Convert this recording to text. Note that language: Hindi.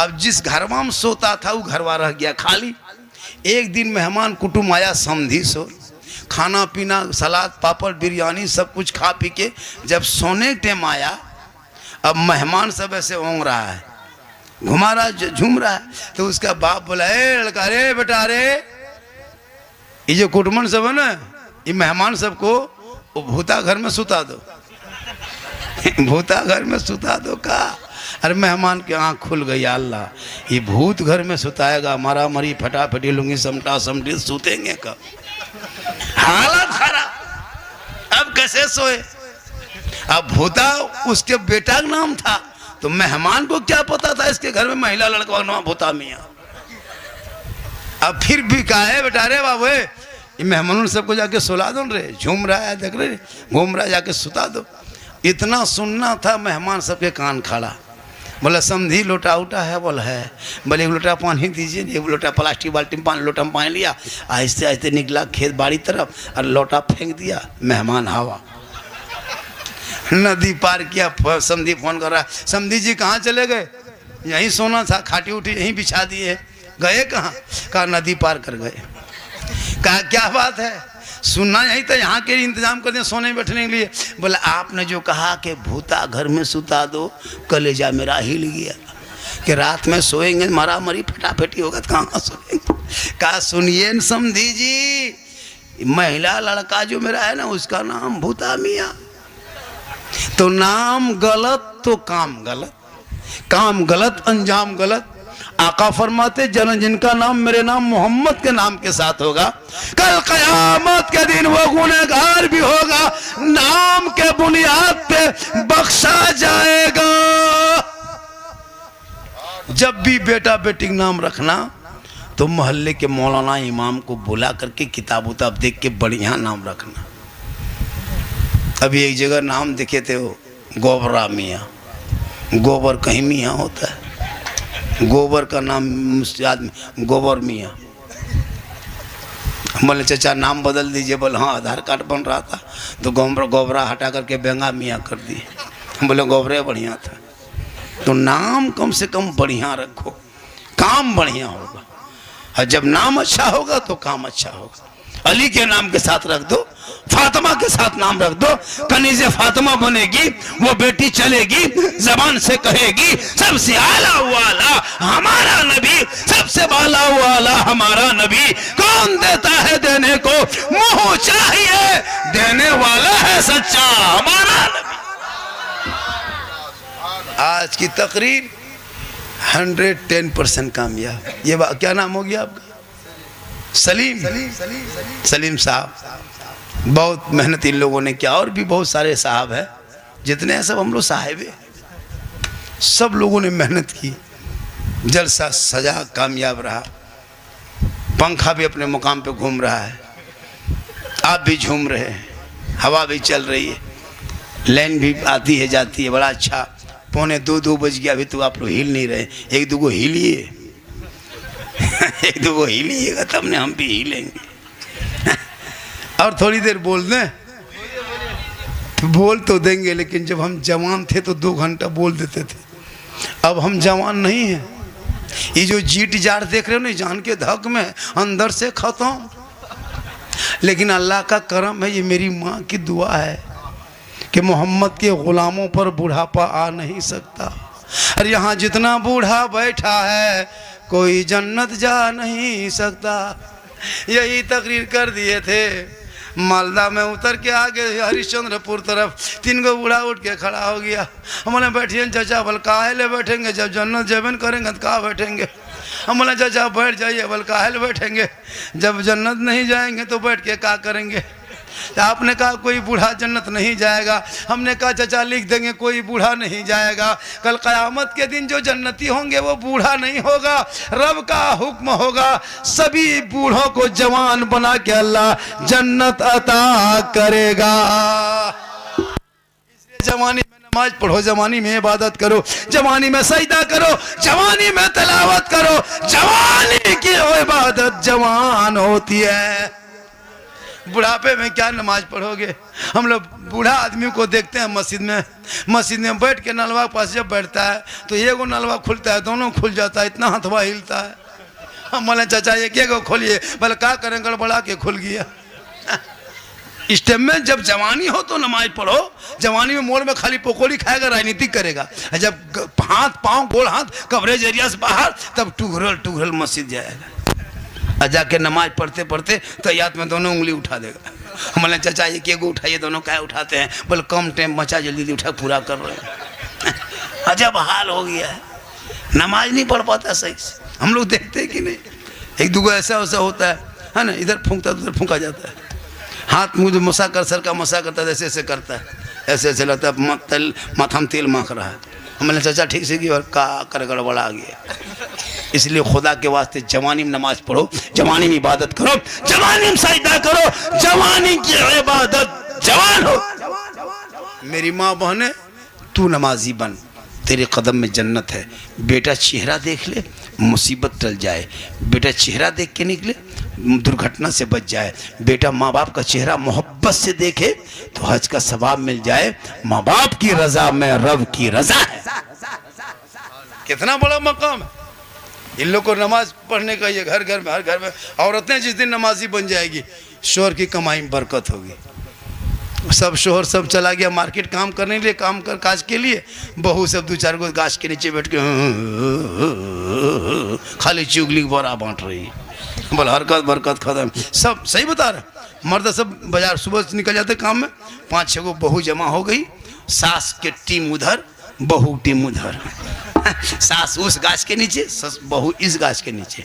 अब जिस घरवा में सोता था वो घरवा रह गया खाली। एक दिन मेहमान कुटुंब आया, समधी सो, खाना पीना सलाद पापड़ बिरयानी सब कुछ खा पी के जब सोने के टाइम आया, अब मेहमान सब ऐसे ओंग रहा है, घुमा रहा है, झूम रहा है। तो उसका बाप बोला, ए लड़का रे बेटा रे, ये जो कुटुंबन सब है ना, ये मेहमान सबको भूता घर में सुता दो भूता घर में सुता दो का। अरे मेहमान की आँख खुल गई, अल्लाह ये भूत घर में सुताएगा, मारा मरी फटाफटी लूंगी समटा समटी सुतेंगे कब। हालत खराब, अब कैसे सोए। अब भूता उसके बेटा का नाम था, तो मेहमान को क्या पता था इसके घर में महिला लड़का नाम भूता मियाँ। अब फिर भी कहा है बेटा रे बाबू, ये मेहमानों सबको जाके सुला दो रे, झूम रहा है देख रहे, घूम रहा है, जाके सुता दो। इतना सुनना था, मेहमान सबके कान खड़ा। बोला समधी लोटा उठा है, बोला है। बोले एक लोटा पानी दीजिए, एक लोटा प्लास्टिक बाल्टी में पानी, लोटा में पानी लिया, आहिस्ते आहिस्ते निकला खेत बाड़ी तरफ और लोटा फेंक दिया। मेहमान हवा नदी पार किया। समधी फोन कर रहा है, समधी जी कहाँ चले गए? यहीं सोना था, खाटी उठी यहीं बिछा दिए। गए कहाँ? कहा नदी पार कर गए। कहा क्या बात है, सुनना यही तो, यहाँ के इंतजाम कर दें सोने बैठने के लिए। बोला आपने जो कहा कि भूता घर में सुता दो, कलेजा मेरा हिल गया कि रात में सोएंगे मारा मरी फटाफटी होगा तो कहाँ सोएंगे। कहा सुनिए न समधी जी, महिला लड़का जो मेरा है ना उसका नाम भूता मियाँ। तो नाम गलत तो काम गलत, काम गलत अंजाम गलत। आका फरमाते जन जिनका नाम मेरे नाम मोहम्मद के नाम के साथ होगा, कल कयामत के दिन वो गुनहगार भी होगा, नाम के बुनियाद पे बख्शा जाएगा। जब भी बेटा बेटी का नाम रखना तो मोहल्ले के मौलाना इमाम को बुला करके किताब उताब देख के बढ़िया नाम रखना। अभी एक जगह नाम देखे थे वो गोबरा मियाँ, गोबर कहीं मियाँ होता है, गोबर का नाम आदमी गोबर मियाँ। बोले चाचा नाम बदल दीजिए। बोले हाँ आधार कार्ड बन रहा था तो गोबरा हटा करके बेंगा मियाँ कर दिए। बोले गोबरे बढ़िया था। तो नाम कम से कम बढ़िया रखो, काम बढ़िया होगा, और जब नाम अच्छा होगा तो काम अच्छा होगा। अली के नाम के साथ रख दो, फातिमा के साथ नाम रख दो, कनीज़े फातिमा बनेगी, वो बेटी चलेगी, जबान से कहेगी सबसे आला वाला हमारा नबी, सबसे बाला वाला हमारा नबी। कौन देता है देने को, मुंह चाहिए देने वाला है सच्चा हमारा नबी। आज की तकरीर 110% कामयाब। ये क्या नाम हो गया आपका? सलीम साहब। बहुत मेहनत इन लोगों ने किया, और भी बहुत सारे साहब हैं, जितने हैं सब हम लोग साहिब हैं। सब लोगों ने मेहनत की, जलसा सजा कामयाब रहा। पंखा भी अपने मुकाम पे घूम रहा है, आप भी झूम रहे हैं, हवा भी चल रही है, लाइन भी आती है जाती है। बड़ा अच्छा। 1:45 बज गया, अभी तो आप लोग हिल नहीं रहे। एक दो हिलिए एक दो हिलिएगा तब ने हम भी हिलेंगे। और थोड़ी देर बोल दें, बोल तो देंगे, लेकिन जब हम जवान थे तो 2 घंटा बोल देते थे। अब हम जवान नहीं हैं। ये जो जीट जाट देख रहे हो ना, जान के धक में अंदर से खत्म। लेकिन अल्लाह का करम है, ये मेरी माँ की दुआ है कि मोहम्मद के ग़ुलामों पर बुढ़ापा आ नहीं सकता। और यहाँ जितना बूढ़ा बैठा है कोई जन्नत जा नहीं सकता। यही तकरीर कर दिए थे। मालदा में उतर के आगे हरिश्चंद्रपुर तरफ 3 गो बूढ़ा उठ के खड़ा हो गया। हमने बैठिए चाचा। बोल काहे ले बैठेंगे, जब जन्नत जबन करेंगे तो कहाँ बैठेंगे। हमने चाचा बैठ जाइए। बोल काहे ले बैठेंगे, जब जन्नत नहीं जाएंगे तो बैठ के क्या करेंगे। आपने कहा कोई बूढ़ा जन्नत नहीं जाएगा। हमने कहा चाचा लिख देंगे कोई बूढ़ा नहीं जाएगा। कल क़यामत के दिन जो जन्नती होंगे वो बूढ़ा नहीं होगा, रब का हुक्म होगा, सभी बूढ़ों को जवान बना के अल्लाह जन्नत अता करेगा। इसलिए जवानी में नमाज पढ़ो, जवानी में इबादत करो, जवानी में सजदा करो, जवानी में तिलावत करो। जवानी की इबादत जवान होती है। बुढ़ापे में क्या नमाज पढ़ोगे। हम लोग बूढ़ा आदमी को देखते हैं मस्जिद में बैठ के नलवा के पास जब बैठता है तो एगो नलवा खुलता है, दोनों खुल जाता है, इतना हथवा हिलता है। हम बोले चाचा ये क्या को खोलिए, बोले क्या करें, गड़बड़ा के खुल गया। इस टाइम में जब जवानी हो तो नमाज पढ़ो, जवानी में मोड़ में खाली पकौड़ी खाएगा, राजनीति करेगा। जब हाथ पाँव गोल हाथ कवरेज एरिया से बाहर, तब टुघरल मस्जिद जाएगा। और जाके नमाज पढ़ते पढ़ते तैयात में दोनों उंगली उठा देगा। हमने चाचा ये क्या को उठाइए, दोनों क्या उठाते हैं, बोले कम टाइम बचा, जल्दी उठा पूरा कर रहे हैं। अजब हाल हो गया है, नमाज नहीं पढ़ पाता सही से। हम लोग देखते हैं कि नहीं, एक दूगो ऐसा वैसा होता है ना, इधर फूंकता उधर फूंका जाता है, हाथ मुँह मसा कर सर का मसा करता है, ऐसे ऐसे करता है, ऐसे ऐसे लगता है माथा में तेल माख रहा है। हमने चाचा ठीक से की और का कर गड़बड़ा आ गया। इसलिए खुदा के वास्ते जवानी में नमाज पढ़ो, जवानी में इबादत करो, जवानी में सजदा करो, जवानी की इबादत, जवान हो। मेरी माँ बहने, तू नमाजी बन, तेरे कदम में जन्नत है। बेटा चेहरा देख ले, मुसीबत टल जाए। बेटा चेहरा देख के निकले, दुर्घटना से बच जाए। बेटा माँ बाप का चेहरा मोहब्बत से देखे तो हज का सवाब मिल जाए। माँ बाप की रजा में रब की रजा है। कितना बड़ा मकाम है इन लोग को नमाज पढ़ने का। ये घर घर में, हर घर में औरतें जिस दिन नमाजी बन जाएगी, शोहर की कमाई में बरकत होगी। सब शोहर सब चला गया मार्केट काम करने के लिए, काम कर काज के लिए। बहू सब दो चार गो गाछ के नीचे बैठ के खाली चुगली बोरा बांट रही है। बोल हरकत बरकत खत्म। सब सही बता रहे। मर्द सब बाजार सुबह निकल जाते काम में, 5-6 गो बहू जमा हो गई। सास के टीम उधर, बहू टीम उधर। सास उस गाछ के नीचे, बहू इस गाछ के नीचे।